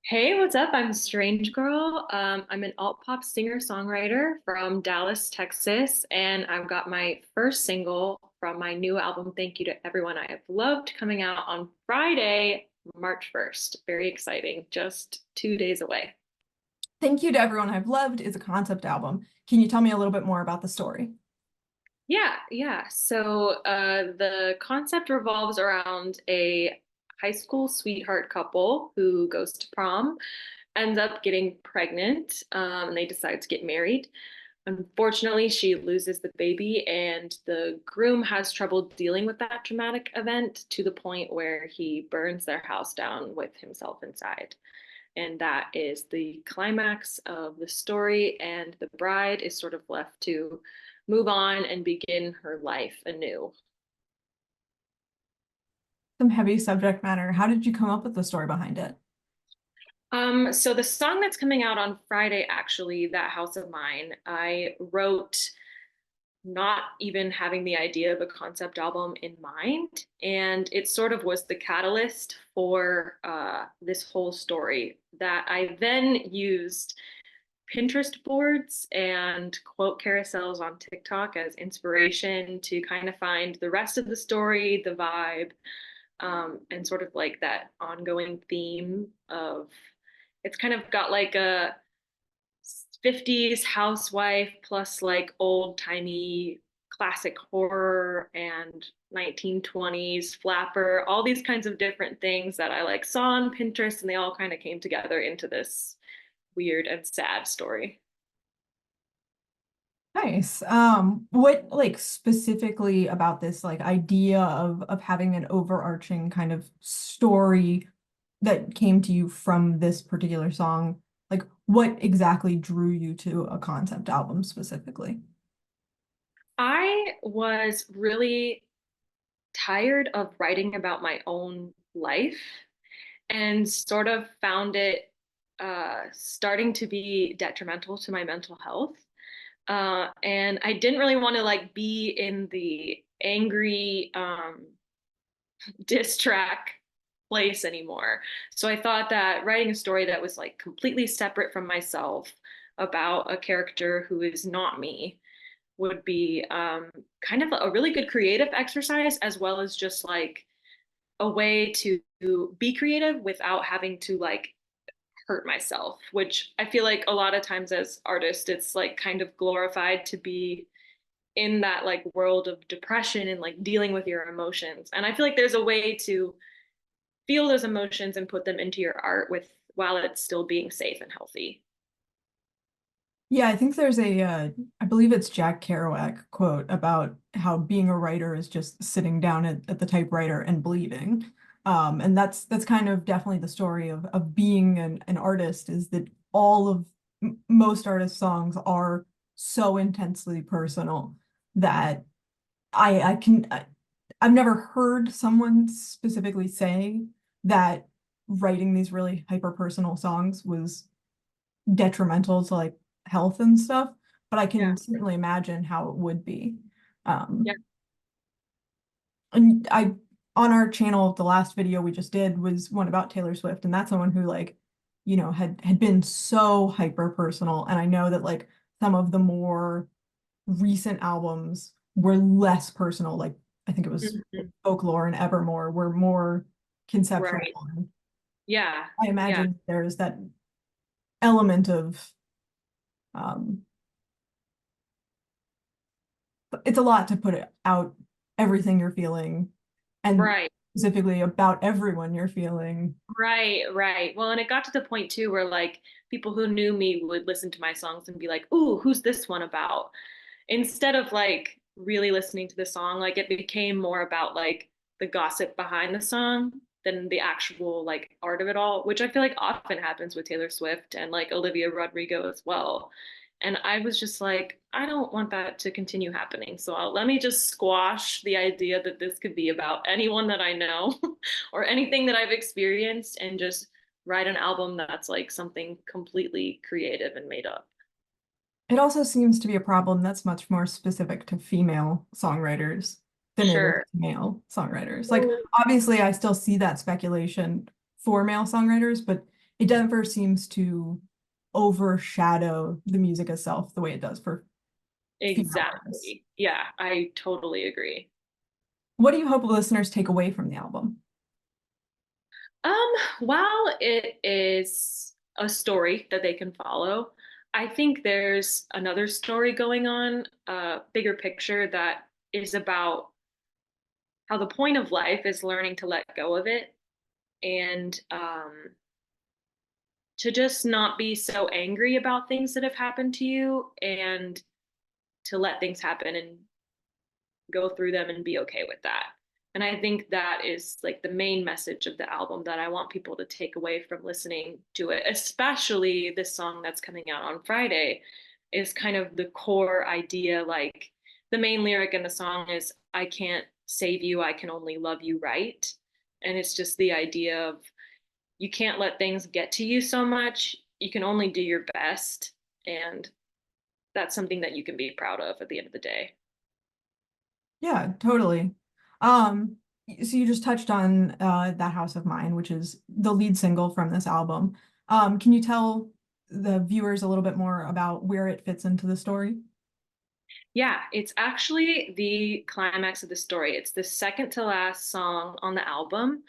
Hey, what's up? I'm Strange Girl. I'm an alt pop singer-songwriter from Dallas, Texas, and I've got my first single from my new album, Thank You to Everyone I Have Loved, coming out on Friday, March 1st. Very exciting, just 2 days away. Thank You to Everyone I've Loved is a concept album. Can you tell me a little bit more about the story? Yeah. The concept revolves around a high school sweetheart couple who goes to prom, ends up getting pregnant, and they decide to get married. Unfortunately, she loses the baby, and the groom has trouble dealing with that traumatic event to the point where he burns their house down with himself inside. And that is the climax of the story, and the bride is sort of left to move on and begin her life anew. Some heavy subject matter. How did you come up with the story behind it? So the song that's coming out on Friday, actually, That House of Mine, I wrote not even having the idea of a concept album in mind. And it sort of was the catalyst for this whole story that I then used Pinterest boards and quote carousels on TikTok as inspiration to kind of find the rest of the story, the vibe, and sort of like that ongoing theme of it's kind of got like a 50s housewife plus like old timey classic horror and 1920s flapper, all these kinds of different things that I like saw on Pinterest, and they all kind of came together into this weird and sad story. Nice. What like specifically about this like idea of having an overarching kind of story that came to you from this particular song? Like what exactly drew you to a concept album specifically? I was really tired of writing about my own life and sort of found it starting to be detrimental to my mental health. And I didn't really want to like be in the angry diss track place anymore. So I thought that writing a story that was like completely separate from myself about a character who is not me would be kind of a really good creative exercise, as well as just like a way to be creative without having to like hurt myself, which I feel like a lot of times as artists, it's like kind of glorified to be in that like world of depression and like dealing with your emotions. And I feel like there's a way to feel those emotions and put them into your art with while it's still being safe and healthy. Yeah, I think there's I believe it's Jack Kerouac quote about how being a writer is just sitting down at the typewriter and bleeding. And that's kind of definitely the story of being an artist is that all of most artists' songs are so intensely personal that I've never heard someone specifically say that writing these really hyper personal songs was detrimental to like health and stuff, but I Yeah. can certainly imagine how it would be. Yeah. Um, and I on our channel, the last video we just did was one about Taylor Swift, and that's someone who like, had been so hyper personal. And I know that like some of the more recent albums were less personal, like I think it was Mhm. Folklore and Evermore were more conceptual. Right. And Yeah. I Yeah. imagine there's that element of um it's a lot to put it out everything you're feeling and Right. specifically about everyone you're feeling. Right. Well, and it got to the point too where like people who knew me would listen to my songs and be like, "Ooh, who's this one about?" Instead of like really listening to the song, like it became more about like the gossip behind the song than the actual like art of it all, which I feel like often happens with Taylor Swift and like Olivia Rodrigo as well. And I was just like, I don't want that to continue happening. So let me just squash the idea that this could be about anyone that I know or anything that I've experienced and just write an album that's like something completely creative and made up. It also seems to be a problem that's much more specific to female songwriters than it is Sure. to male songwriters. Like, obviously, I still see that speculation for male songwriters, but it never seems to overshadow the music itself the way it does for female artists. Exactly. Yeah, I totally agree. What do you hope listeners take away from the album? While it is a story that they can follow, I think there's another story going on, a bigger picture that is about how the point of life is learning to let go of it and to just not be so angry about things that have happened to you and to let things happen and go through them and be okay with that. And I think that is like the main message of the album that I want people to take away from listening to it, especially this song that's coming out on Friday is kind of the core idea. Like the main lyric in the song is, I can't save you, I can only love you right. And it's just the idea of you can't let things get to you so much. You can only do your best. And that's something that you can be proud of at the end of the day. Yeah, totally. Um, so you just touched on That House of Mine, which is the lead single from this album. Can you tell the viewers a little bit more about where it fits into the story? Yeah, it's actually the climax of the story. It's the second to last song on the album,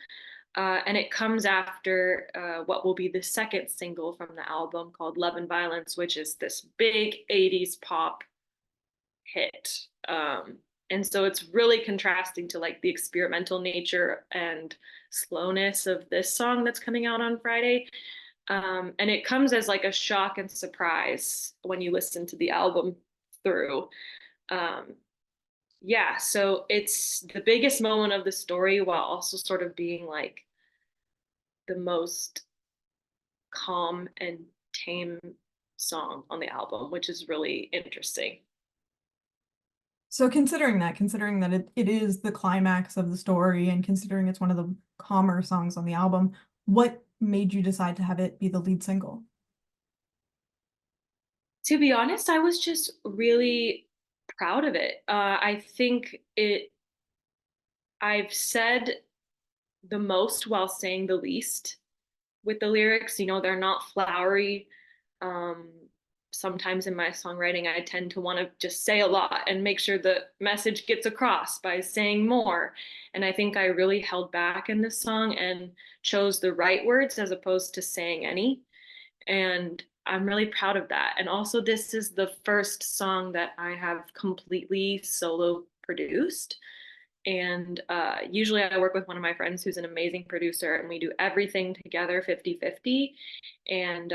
and it comes after what will be the second single from the album called Love and Violence, which is this big 80s pop hit. And so it's really contrasting to like the experimental nature and slowness of this song that's coming out on Friday. And it comes as like a shock and surprise when you listen to the album through. Um, yeah, so it's the biggest moment of the story while also sort of being like the most calm and tame song on the album, which is really interesting. So considering that it is the climax of the story and considering it's one of the calmer songs on the album, what made you decide to have it be the lead single? To be honest, I was just really proud of it. I think I've said the most while saying the least with the lyrics. You know, they're not flowery. Um, Sometimes in my songwriting, I tend to want to just say a lot and make sure the message gets across by saying more. And I think I really held back in this song and chose the right words as opposed to saying any. And I'm really proud of that. And also, this is the first song that I have completely solo produced. And usually I work with one of my friends who's an amazing producer, and we do everything together 50-50. And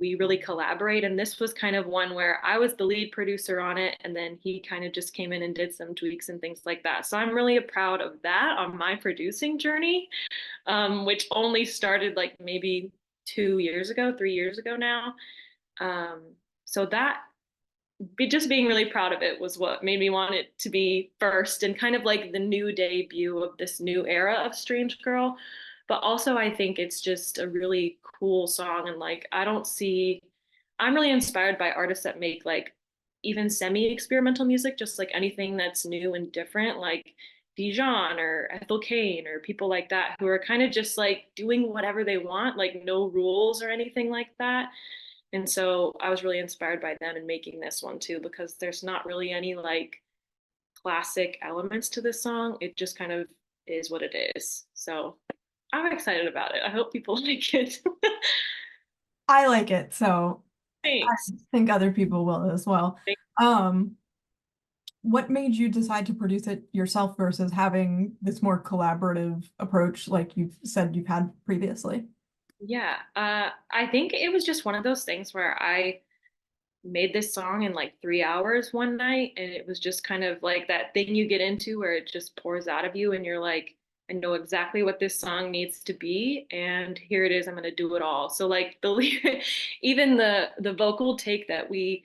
we really collaborate. And this was kind of one where I was the lead producer on it. And then he kind of just came in and did some tweaks and things like that. So I'm really proud of that on my producing journey, which only started like maybe 2 years ago, 3 years ago now. Um, so that just being really proud of it was what made me want it to be first and kind of like the new debut of this new era of Strange Girl. But also, I think it's just a really cool song. And like, I'm really inspired by artists that make like even semi experimental music, just like anything that's new and different, like Dijon or Ethel Kane or people like that who are kind of just like doing whatever they want, like no rules or anything like that. And so I was really inspired by them in making this one too, because there's not really any like classic elements to this song. It just kind of is what it is. So I'm excited about it. I hope people like it. I like it, so I Thanks. think other people will as well. Um, what made you decide to produce it yourself versus having this more collaborative approach like you've said you've had previously? Yeah, I think it was just one of those things where I made this song in like 3 hours one night, and it was just kind of like that thing you get into where it just pours out of you, and you're like, I know exactly what this song needs to be, and here it is. I'm gonna do it all. So like even the vocal take that we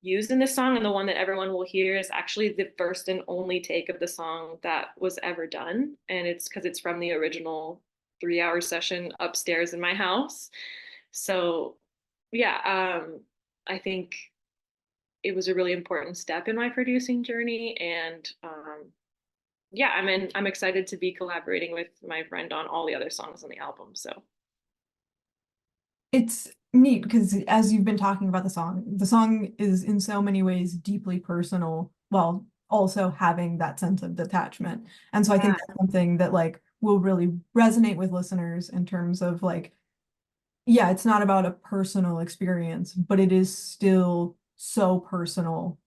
used in this song and the one that everyone will hear is actually the first and only take of the song that was ever done, and it's because it's from the original 3 hour session upstairs in my house. So yeah, I think it was a really important step in my producing journey. And yeah, I'm excited to be collaborating with my friend on all the other songs on the album. So It's neat because as you've been talking about the song is in so many ways deeply personal, while also having that sense of detachment. And so I think Yeah. that's something that like will really resonate with listeners in terms of like, yeah, it's not about a personal experience, but it is still so personal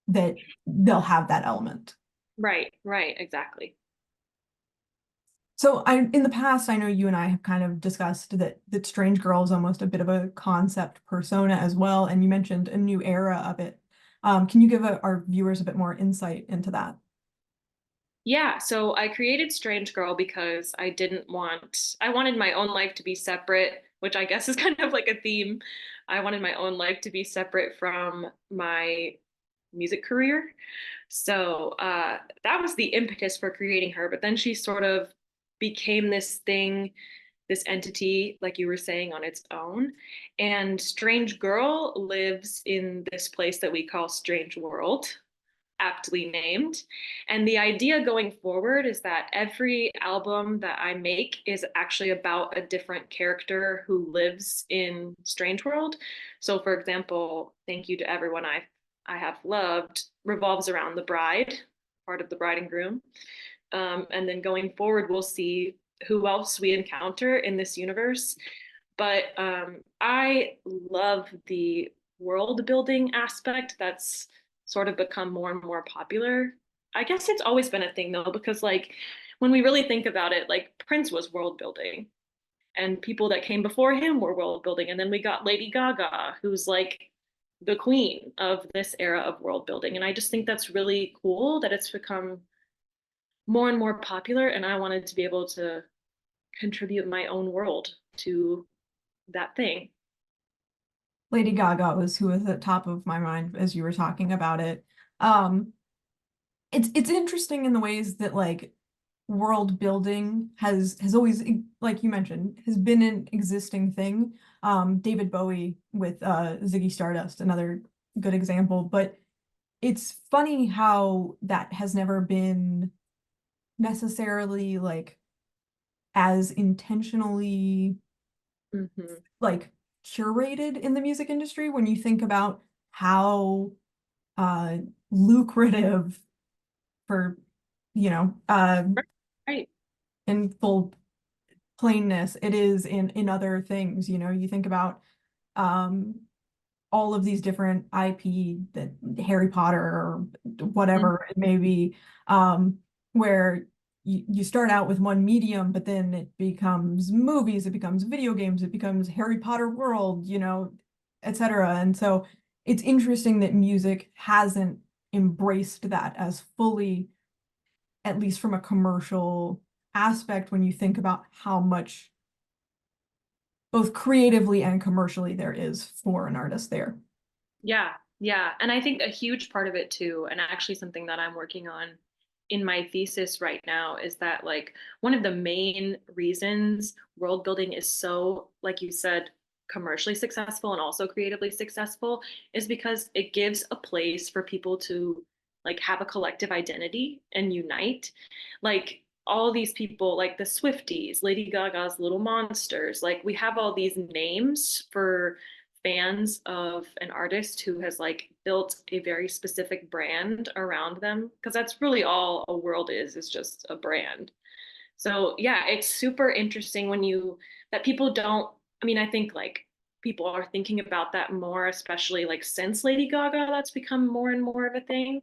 that they'll have that element. Right, right, exactly. So in the past, I know you and I have kind of discussed that Strange Girl is almost a bit of a concept persona as well, and you mentioned a new era of it. Can you give our viewers a bit more insight into that? Yeah, so I created Strange Girl because I wanted my own life to be separate, which I guess is kind of like a theme. I wanted my own life to be separate from my music career. So that was the impetus for creating her. But then she sort of became this thing, this entity, like you were saying, on its own. And Strange Girl lives in this place that we call Strange World, aptly named. And the idea going forward is that every album that I make is actually about a different character who lives in Strangeworld. So, for example, Thank You to Everyone I Have Loved revolves around the bride, part of the bride and groom. And then going forward, we'll see who else we encounter in this universe. But I love the world building aspect that's sort of become more and more popular. I guess it's always been a thing though, because like when we really think about it, like Prince was world building and people that came before him were world building. And then we got Lady Gaga, who's like the queen of this era of world building. And I just think that's really cool that it's become more and more popular. And I wanted to be able to contribute my own world to that thing. Lady Gaga was who was at top of my mind as you were talking about it. Um, it's interesting in the ways that like world building has always, like you mentioned, has been an existing thing. David Bowie with Ziggy Stardust, another good example. But it's funny how that has never been necessarily like as intentionally Mm-hmm. like curated in the music industry when you think about how uh lucrative for Right. in full plainness it is in other things. You think about um all of these different IP that Harry Potter or Mhm. whatever it may be, where you start out with one medium, but then it becomes movies, it becomes video games, it becomes Harry Potter world, etc. And so it's interesting that music hasn't embraced that as fully, at least from a commercial aspect, when you think about how much both creatively and commercially there is for an artist there. Yeah, yeah. And I think a huge part of it too, and actually something that I'm working on in my thesis right now is that like one of the main reasons world building is so, like you said, commercially successful and also creatively successful is because it gives a place for people to like have a collective identity and unite. Like all these people, like the Swifties, Lady Gaga's Little Monsters, like we have all these names for fans of an artist who has like built a very specific brand around them because that's really all a world is just a brand. So yeah, it's super interesting when you that people don't, I mean, I think like people are thinking about that more, especially like since Lady Gaga, that's become more and more of a thing.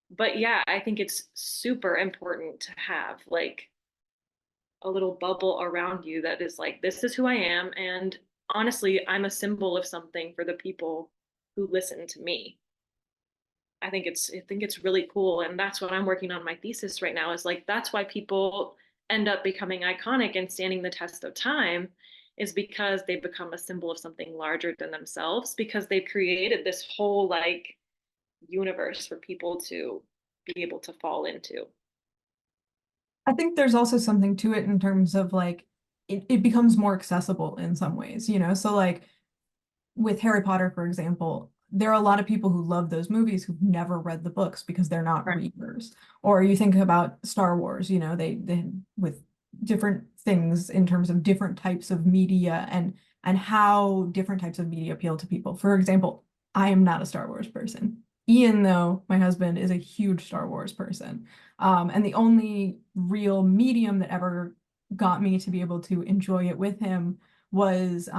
But yeah, I think it's super important to have like a little bubble around you that is like, this is who I am. And honestly, I'm a symbol of something for the people who listen to me. I think it's really cool. And that's what I'm working on my thesis right now is like, that's why people end up becoming iconic and standing the test of time is because they become a symbol of something larger than themselves because they've created this whole like universe for people to be able to fall into. I think there's also something to it in terms of like it becomes more accessible in some ways, So like with Harry Potter, for example, there are a lot of people who love those movies who've never read the books because they're not Right. readers. Or you think about Star Wars, they with different things in terms of different types of media and and how different types of media appeal to people. For example, I am not a Star Wars person. Ian, though, my husband, is a huge Star Wars person. And the only real medium that ever got me to be able to enjoy it with him was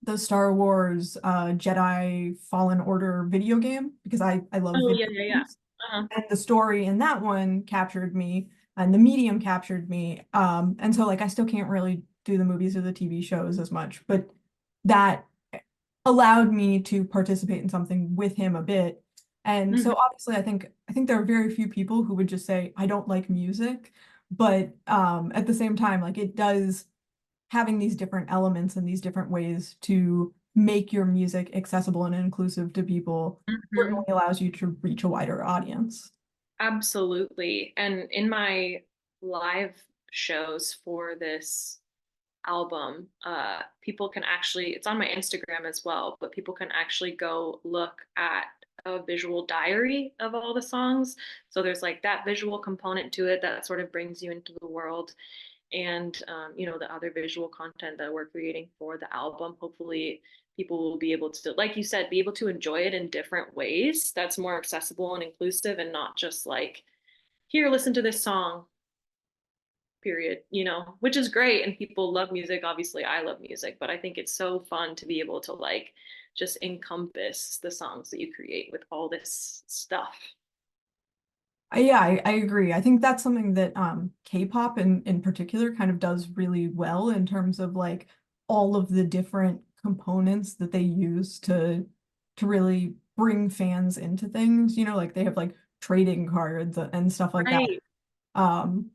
the Star Wars Jedi Fallen Order video game, because I love Oh video yeah, yeah, yeah. games. Uh-huh. And the story in that one captured me, and the medium captured me. And so like I still can't really do the movies or the TV shows as much, but that allowed me to participate in something with him a bit. And so Mhm. obviously I think there are very few people who would just say, I don't like music. But at the same time, like it does, having these different elements and these different ways to make your music accessible and inclusive to people certainly Mhm. allows you to reach a wider audience. Absolutely. And in my live shows for this album, people can actually, it's on my Instagram as well, but people can actually go look at a visual diary of all the songs. So there's like that visual component to it that sort of brings you into the world. And the other visual content that we're creating for the album, hopefully people will be able to, like you said, be able to enjoy it in different ways that's more accessible and inclusive, and not just like, here, listen to this song, period, which is great. And people love music. Obviously I love music, but I think it's so fun to be able to like just encompass the songs that you create with all this stuff. Yeah, I agree. I think that's something that K-pop in particular kind of does really well in terms of like all of the different components that they use to really bring fans into things. Like they have like trading cards and stuff like that. Right. Um,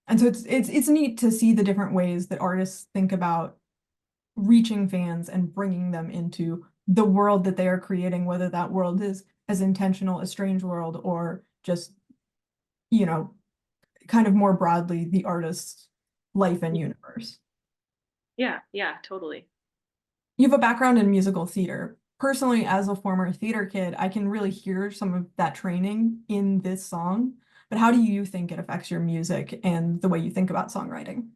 and so it's neat to see the different ways that artists think about reaching fans and bringing them into the world that they are creating, whether that world is as intentional as Strangeworld or just, you know, kind of more broadly the artist's life and universe. Yeah, yeah, totally. You have a background in musical theater. Personally, as a former theater kid, I can really hear some of that training in this song. But how do you think it affects your music and the way you think about songwriting?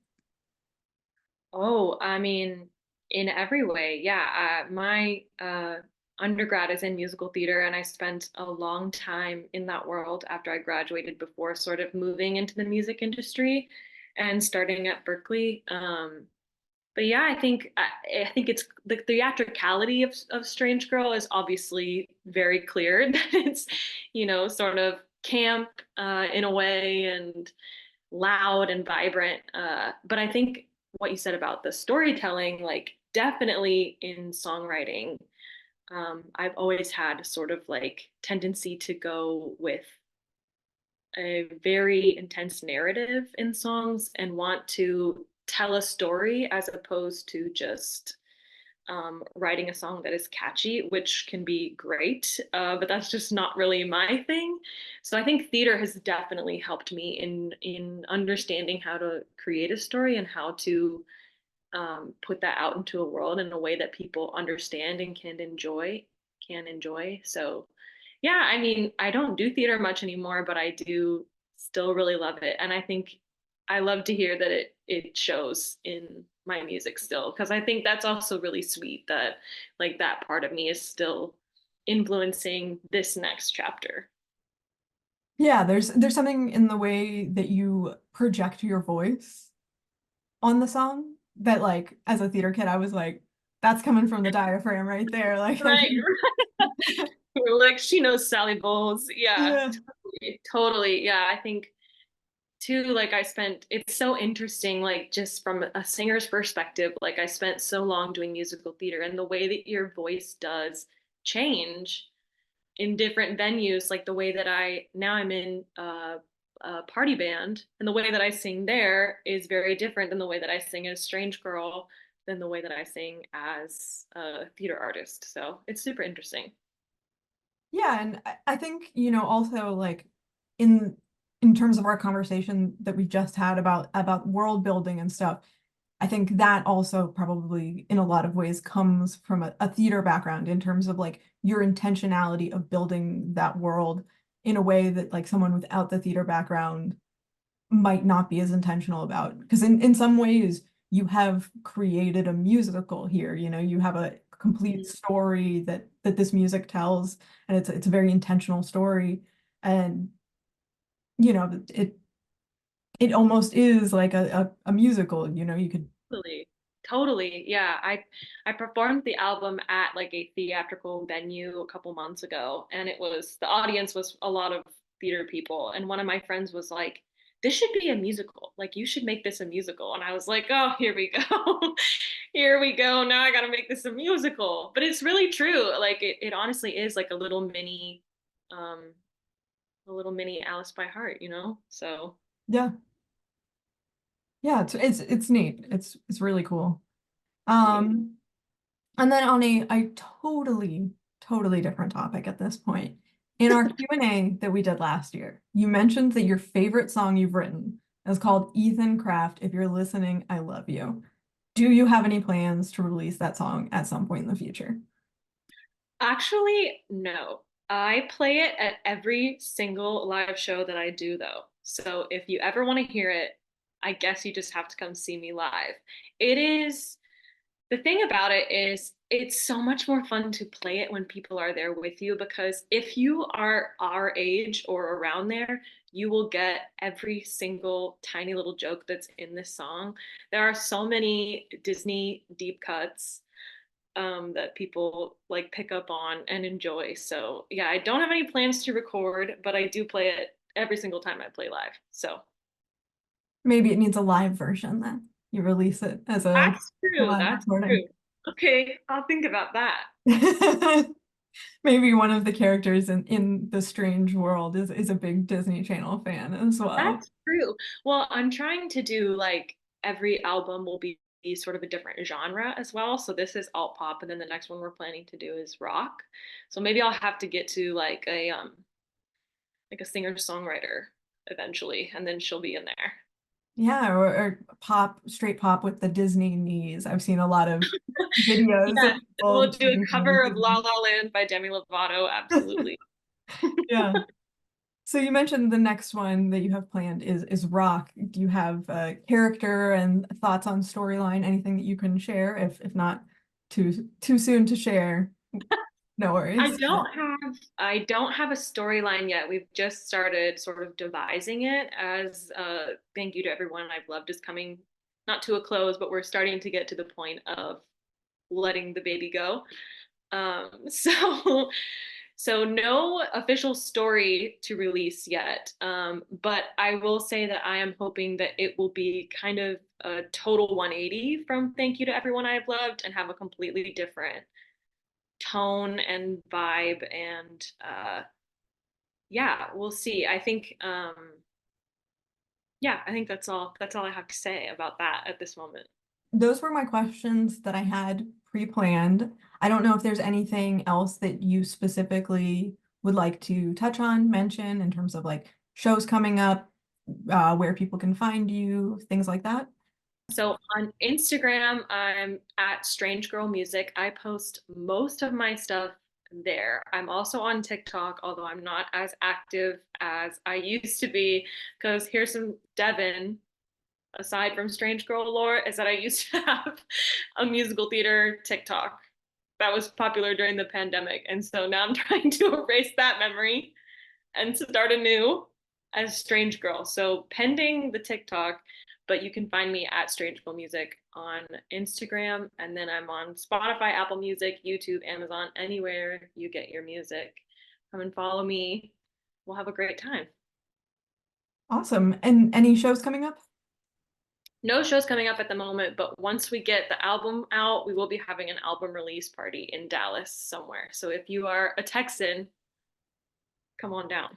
Oh, I mean, in every way, yeah. My undergrad is in musical theater, and I spent a long time in that world after I graduated before sort of moving into the music industry and starting at Berkeley. But yeah, I think it's the theatricality of Strange Girl is obviously very clear that it's, sort of camp in a way, and loud and vibrant. But I think what you said about the storytelling, like definitely in songwriting, I've always had sort of like tendency to go with a very intense narrative in songs and want to tell a story as opposed to just writing a song that is catchy, which can be great, but that's just not really my thing. So I think theater has definitely helped me in understanding how to create a story and how to put that out into a world in a way that people understand and can enjoy. So yeah, I mean, I don't do theater much anymore, but I do still really love it. And I think I love to hear that it shows in my music still, because I think that's also really sweet that like that part of me is still influencing this next chapter. Yeah, there's something in the way that you project your voice on the song that like as a theater kid I was like, that's coming from the diaphragm right there. Like I Right. can Like she knows Sally Bowles. Yeah, yeah. totally. Totally. Yeah, I think too, like it's so interesting, like just from a singer's perspective, like I spent so long doing musical theater, and the way that your voice does change in different venues, like the way that I'm in a party band, and the way that I sing there is very different than the way that I sing as Strange Girl, than the way that I sing as a theater artist. So it's super interesting. Yeah, and I think, also like in in terms of our conversation that we just had about world building and stuff, I think that also probably in a lot of ways comes from a theater background in terms of like your intentionality of building that world in a way that like someone without the theater background might not be as intentional about. Because in some ways, you have created a musical here. You know, you have a complete Mhm. story that this music tells, and it's a very intentional story. And you know, it almost is like a musical, you know, you could. Totally. Totally. Yeah. I performed the album at like a theatrical venue a couple months ago, and it was the audience was a lot of theater people. And one of my friends was like, this should be a musical. Like you should make this a musical. And I was like, oh, here we go. Here we go. Now I gotta make this a musical. But it's really true. Like it honestly is like um, a little mini Alice by Heart, you know? So Yeah, yeah, it's neat. It's really cool. thanks. Um, and then on a totally different topic at this point. In our Q&A that we did last year, you mentioned that your favorite song you've written is called Ethan Craft. If you're listening, I love you. Do you have any plans to release that song at some point in the future? Actually, no. I play it at every single live show that I do, though. So if you ever want to hear it, I guess you just have to come see me live. It is the thing about it is it's so much more fun to play it when people are there with you because if you are our age or around there, you will get every single tiny little joke that's in this song. There are so many Disney deep cuts that people like pick up on and enjoy. So yeah, I don't have any plans to record, but I do play it every single time I play live. So Maybe it needs a live version then. You release it as a that's true. live That's recording. true. Okay, I'll think about that. Maybe one of the characters in the Strange World is a big Disney Channel fan as well. That's true. Well, I'm trying to do like every album will be sort of a different genre as well. So this is alt pop, and then the next one we're planning to do is rock. So maybe I'll have to get to like a singer-songwriter eventually, and then she'll be in there. Yeah, or pop, straight pop with the Disney knees. I've seen a lot of videos of Yes, we'll people do a doing kind of cover a of La Disney. La Land by Demi Lovato. Absolutely. Yeah. So you mentioned the next one that you have planned is rock. Do you have a character and thoughts on storyline? Anything that you can share? If not too soon to share, no I worries. don't have I don't have a storyline yet. We've just started sort of devising it as thank you to everyone I've loved is coming not to a close, but we're starting to get to the point of letting the baby go. So so no official story to release yet. But I will say that I am hoping that it will be kind of a total 180 from Thank You to Everyone I've Loved and have a completely different tone and vibe and yeah, we'll see. I think that's all I have to say about that at this moment. Those were my questions that I had pre-planned. I don't know if there's anything else that you specifically would like to touch on, mention in terms of like shows coming up, where people can find you, things like that. So on Instagram, I'm at Strange Girl Music. I post most of my stuff there. I'm also on TikTok, although I'm not as active as I used to be, because here's some Devin, aside from Strange Girl lore, is that I used to have a musical theater TikTok that was popular during the pandemic. And so now I'm trying to erase that memory and start anew as Strange Girl. So pending the TikTok, but you can find me at Strange Girl Music on Instagram, and then I'm on Spotify, Apple Music, YouTube, Amazon, anywhere you get your music. Come and follow me. We'll have a great time. Awesome. And any shows coming up? No shows coming up at the moment, but once we get the album out, we will be having an album release party in Dallas somewhere. So if you are a Texan, come on down.